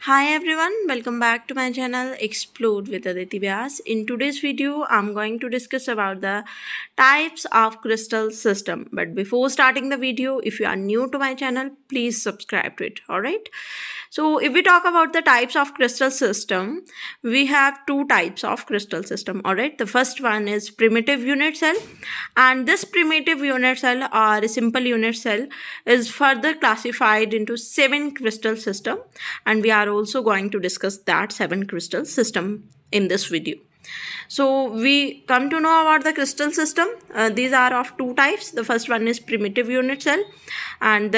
Hi everyone, welcome back to my channel Explore with Aditi Vyas. In today's video, I'm going to discuss about the types of crystal system. But before starting the video, if you are new to my channel, please subscribe to it. Alright. So if we talk about the types of crystal system, we have two types of crystal system. Alright. The first one is primitive unit cell, and this primitive unit cell or simple unit cell is further classified into 7 crystal system, and we are also going to discuss that 7 crystal system in this video. So we come to know about the crystal system. These are of two types. The first one is primitive unit cell, and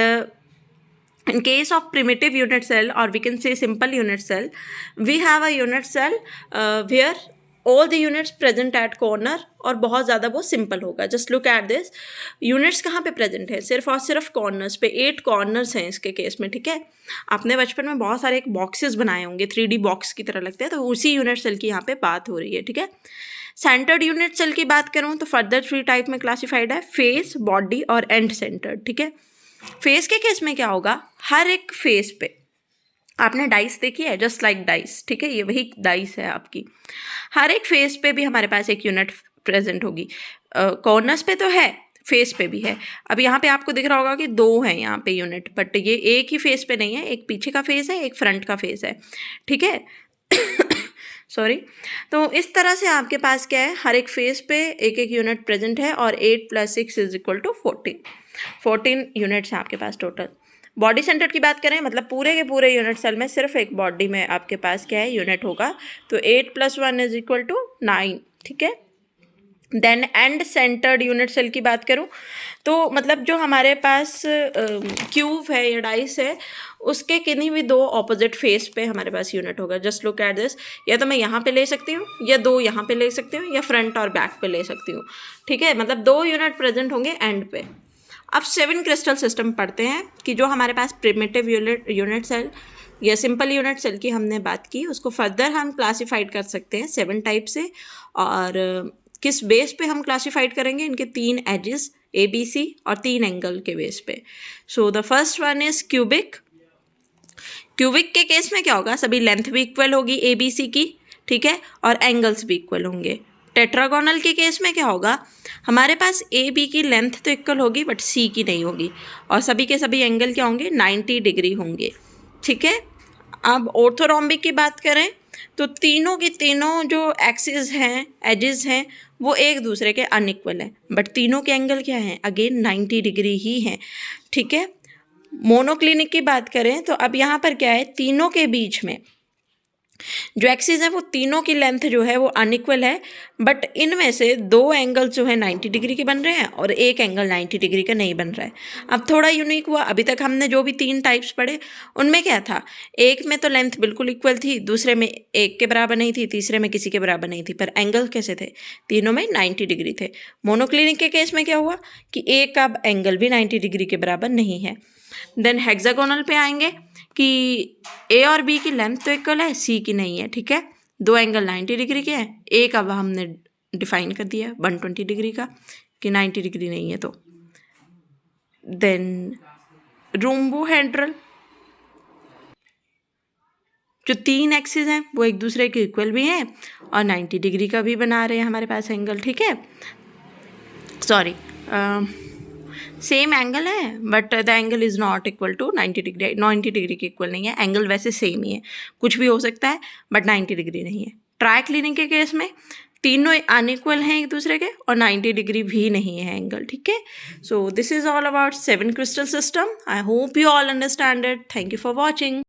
in case of primitive unit cell, or we can say simple unit cell, we have a unit cell where all the units present at corner और बहुत ज़्यादा वो simple होगा. Just look at this. Units कहाँ पे present है? सिर्फ और सिर्फ कॉर्नर्स पे. 8 कॉर्नर्स हैं इसके केस में. ठीक है, आपने बचपन में बहुत सारे बॉक्सेस बनाए होंगे, 3D बॉक्स की तरह लगते हैं, तो उसी यूनिट सेल की यहाँ पे बात हो रही है. ठीक है, सेंटर्ड यूनिट सेल की बात करूँ तो फर्दर 3 टाइप में क्लासिफाइड है: फेस, बॉडी और एंड सेंटर्ड. ठीक है, फेस के केस में क्या होगा? हर एक फेस पे आपने डाइस देखी है, जस्ट लाइक डाइस. ठीक है, ये वही डाइस है आपकी. हर एक फेस पे भी हमारे पास एक यूनिट प्रेजेंट होगी. कॉर्नर्स पे तो है, फेस पे भी है. अब यहाँ पे आपको दिख रहा होगा कि 2 हैं यहाँ पे यूनिट, बट ये एक ही फेस पे नहीं है. एक पीछे का फेस है, एक फ्रंट का फेस है. ठीक है सॉरी. तो इस तरह से आपके पास क्या है, हर एक फेस पे एक एक यूनिट प्रेजेंट है, और 8 + 6 = 14 यूनिट्स हैं आपके पास टोटल. बॉडी सेंटर की बात करें, मतलब पूरे के पूरे यूनिट सेल में सिर्फ एक बॉडी में आपके पास क्या है, यूनिट होगा. तो 8 + 1 = 9. ठीक है. Then end centred unit cell की बात करूं तो मतलब जो हमारे पास क्यूब है या डाइस है, उसके किन्हीं भी 2 ऑपोजिट फेस पे हमारे पास यूनिट होगा. Just look at this. या तो मैं यहाँ पे ले सकती हूँ, या 2 यहाँ पे ले सकती हूँ, या फ्रंट और बैक पे ले सकती हूँ. ठीक है, मतलब 2 यूनिट प्रेजेंट होंगे एंड पे. अब 7 क्रिस्टल सिस्टम पढ़ते हैं कि जो हमारे पास प्रिमिटिव यूनिट सेल या सिंपल यूनिट सेल की हमने बात की, उसको फर्दर हम क्लासिफाइड कर सकते हैं 7 टाइप से. और किस बेस पे हम क्लासिफाइड करेंगे? इनके 3 एजेस ABC और 3 एंगल के बेस पे. So the first one is cubic. Cubic के केस में क्या होगा? सभी लेंथ भी इक्वल होगी ABC की. ठीक है, और एंगल्स भी इक्वल होंगे. टेट्रागोनल के केस में क्या होगा? हमारे पास AB की लेंथ तो इक्वल होगी, बट C की नहीं होगी, और सभी के सभी एंगल क्या होंगे? 90 डिग्री होंगे. ठीक है. अब ऑर्थोरोम्बिक की बात करें तो तीनों की तीनों जो एक्सिस हैं, एजेस हैं, वो एक दूसरे के अनइक्वल हैं, बट तीनों के एंगल क्या हैं? अगेन 90 डिग्री ही हैं. ठीक है. मोनोक्लिनिक की बात करें तो अब यहाँ पर क्या है, तीनों के बीच में जो एक्सिस है वो तीनों की लेंथ जो है वो अनइक्वल है, बट इनमें से 2 एंगल जो है 90 डिग्री के बन रहे हैं, और एक एंगल 90 डिग्री का नहीं बन रहा है. अब थोड़ा यूनिक हुआ. अभी तक हमने जो भी 3 टाइप्स पढ़े उनमें क्या था? एक में तो लेंथ बिल्कुल इक्वल थी, दूसरे में एक के बराबर नहीं थी, तीसरे में किसी के बराबर नहीं थी, पर एंगल कैसे थे? तीनों में 90 डिग्री थे. मोनोक्लिनिक के केस में क्या हुआ कि एक का एंगल भी 90 डिग्री के बराबर नहीं है. देन हेक्सागोनल पे आएंगे कि A और B की लेंथ तो इक्वल है, C की नहीं है. ठीक है, 2 एंगल 90 डिग्री के हैं. A का हमने डिफाइन कर दिया 120 डिग्री का, कि 90 डिग्री नहीं है. तो देन रोम्बोहेड्रल, जो 3 एक्सिस हैं वो एक दूसरे के इक्वल भी हैं और 90 डिग्री का भी बना रहे हैं हमारे पास एंगल. ठीक है, सॉरी, सेम एंगल है, but the angle is not equal to 90 degree. 90 degree के इक्वल नहीं है. एंगल वैसे सेम ही है, कुछ भी हो सकता है, बट 90 डिग्री नहीं है. ट्राइक्लिनिक के केस में तीनों अनइक्वल हैं एक दूसरे के, और 90 डिग्री भी नहीं है एंगल. ठीक है. So this is all about 7 crystal system. I hope you all understand it. Thank you for watching.